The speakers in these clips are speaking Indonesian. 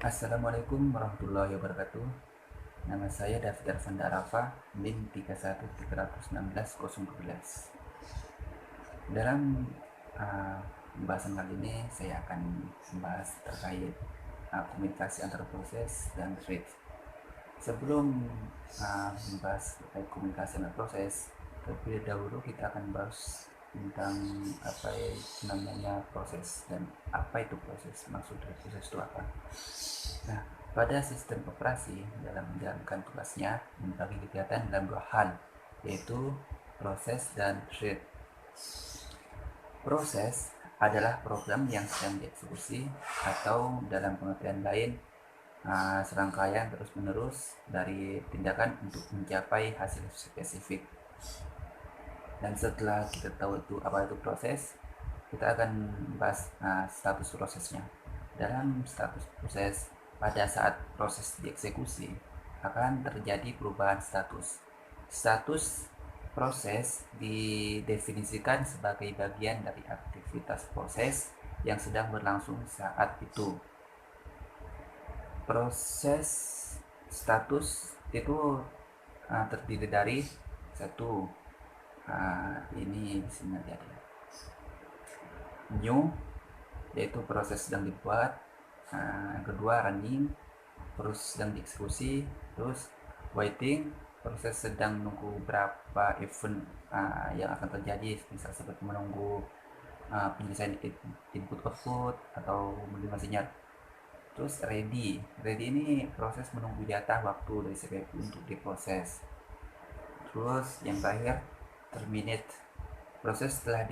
Assalamualaikum warahmatullahi wabarakatuh. Nama saya David Arfanda Arafa, NIM 31316012. Dalam pembahasan kali ini saya akan membahas terkait komunikasi antar proses dan thread. Sebelum membahas terkait komunikasi antar proses, terlebih dahulu kita akan bahas tentang apa namanya proses dan apa itu proses, maksud dari proses itu apa. Nah, pada sistem operasi dalam menjalankan tugasnya membagi kegiatan dalam dua hal, yaitu proses dan thread. Proses adalah program yang sedang dieksekusi atau dalam pengertian lain serangkaian terus-menerus dari tindakan untuk mencapai hasil spesifik. Dan setelah kita tahu itu apa itu proses, kita akan bahas status prosesnya. Dalam status proses, pada saat proses dieksekusi akan terjadi perubahan status. Status proses didefinisikan sebagai bagian dari aktivitas proses yang sedang berlangsung saat itu. Proses status itu terdiri dari satu, ini disini jadi new, yaitu proses sedang dibuat. Kedua, running, proses sedang dieksekusi. Terus waiting, proses sedang menunggu berapa event yang akan terjadi, misal seperti menunggu penyelesaian input output atau menerima sinyal. Terus ready ini proses menunggu jatah waktu dari CPU untuk diproses. Terus yang terakhir terminate, proses setelah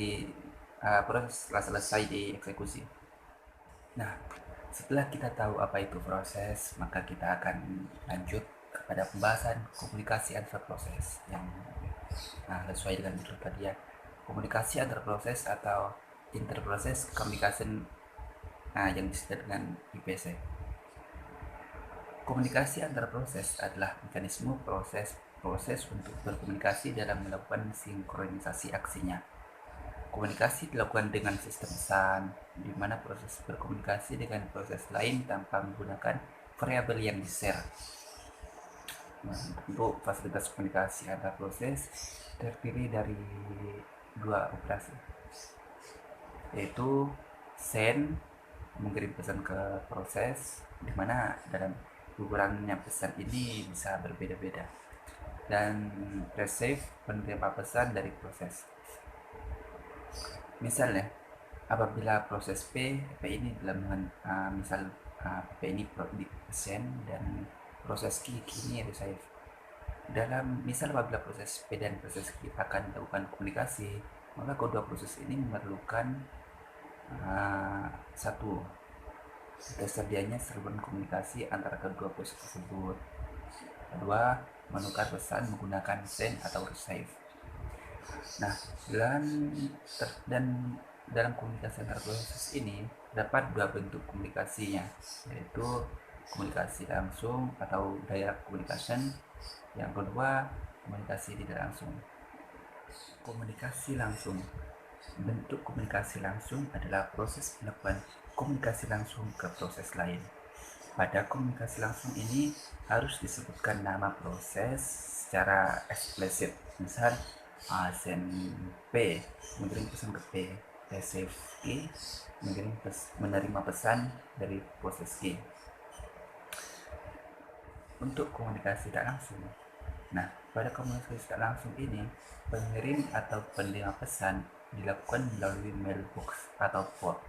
selesai dieksekusi. Nah, setelah kita tahu apa itu proses, maka kita akan lanjut kepada pembahasan komunikasi antar proses yang sesuai dengan judul tadi ya. Komunikasi antar proses atau interprocess communication yang disebut dengan IPC. Komunikasi antar proses adalah mekanisme proses untuk berkomunikasi dalam melakukan sinkronisasi aksinya. Komunikasi dilakukan dengan sistem pesan, di mana proses berkomunikasi dengan proses lain tanpa menggunakan variabel yang di-share. Untuk fasilitas komunikasi antar proses terdiri dari dua operasi, yaitu send, mengirim pesan ke proses, di mana dalam ukurannya pesan ini bisa berbeda-beda, dan receive, penerima pesan dari proses. Misalnya, apabila proses P ini dalam misal P ini send dan proses Q ini receive. Dalam misal apabila proses P dan proses Q akan melakukan komunikasi, maka kedua proses ini memerlukan satu, tersedianya serbuan komunikasi antara kedua proses tersebut. Kedua, menukar pesan menggunakan send atau receive. Nah, dalam komunikasi antar proses ini dapat dua bentuk komunikasinya, yaitu komunikasi langsung atau direct communication. Yang kedua, komunikasi tidak langsung. Komunikasi langsung. Bentuk komunikasi langsung adalah proses melakukan komunikasi langsung ke proses lain. Pada komunikasi langsung ini harus disebutkan nama proses secara eksplisit. Misal send P, mengirim pesan ke P, receive Q, menerima pesan dari proses Q. Untuk komunikasi tak langsung, nah pada komunikasi tak langsung ini pengirim atau penerima pesan dilakukan melalui mailbox atau port.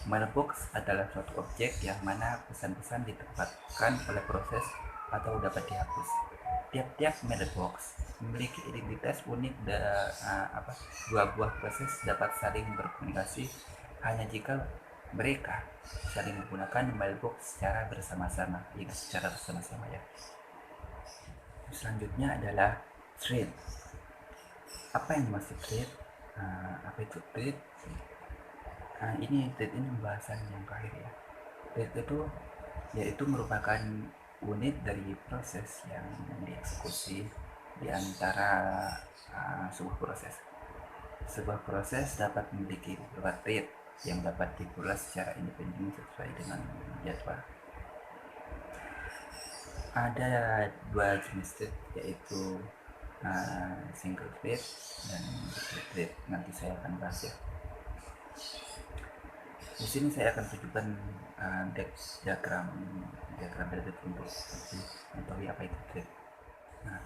Mailbox adalah suatu objek yang mana pesan-pesan ditempatkan oleh proses atau dapat dihapus. Tiap-tiap mailbox memiliki identitas unik. Dua buah proses dapat saling berkomunikasi hanya jika mereka saling menggunakan mailbox secara bersama-sama. Ingat, secara bersama-sama ya. Selanjutnya adalah thread. Apa yang dimaksud thread? Apa itu thread? Ini pembahasan yang terakhir ya. Thread itu yaitu merupakan unit dari proses yang dieksekusi di antara sebuah proses. Sebuah proses dapat memiliki beberapa thread yang dapat diulas secara independen sesuai dengan jadwal. Ada dua jenis thread, yaitu single thread dan multi thread. Nanti saya akan bahas ya. Di sini saya akan tunjukkan diagram thread untuk mengetahui apa itu thread. Nah,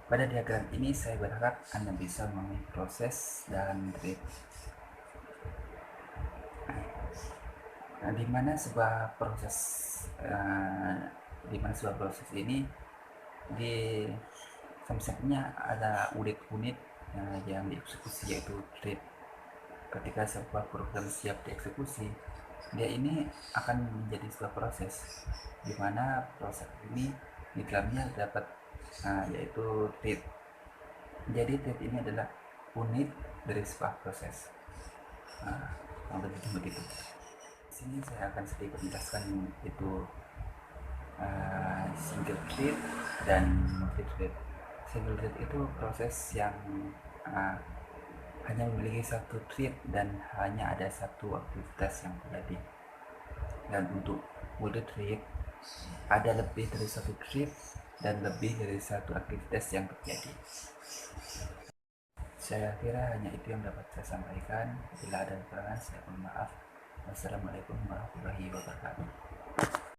pada diagram ini saya berharap Anda bisa memahami proses dalam thread. Nah, di mana sebuah proses ini di sampingnya ada unit-unit yang dieksekusi, yaitu thread. Ketika sebuah program siap dieksekusi, dia ini akan menjadi sebuah proses, di mana proses ini di dalamnya dapat yaitu thread. Jadi thread ini adalah unit dari sebuah proses. Begitu. Di sini saya akan sedikit menjelaskan itu single thread dan multi thread. Single thread itu proses yang hanya memiliki satu thread dan hanya ada satu aktivitas yang terjadi. Dan untuk multi thread ada lebih dari satu thread dan lebih dari satu aktivitas yang terjadi. Saya kira hanya itu yang dapat saya sampaikan. Bila ada kekurangan, saya mohon maaf. Wassalamualaikum warahmatullahi wabarakatuh.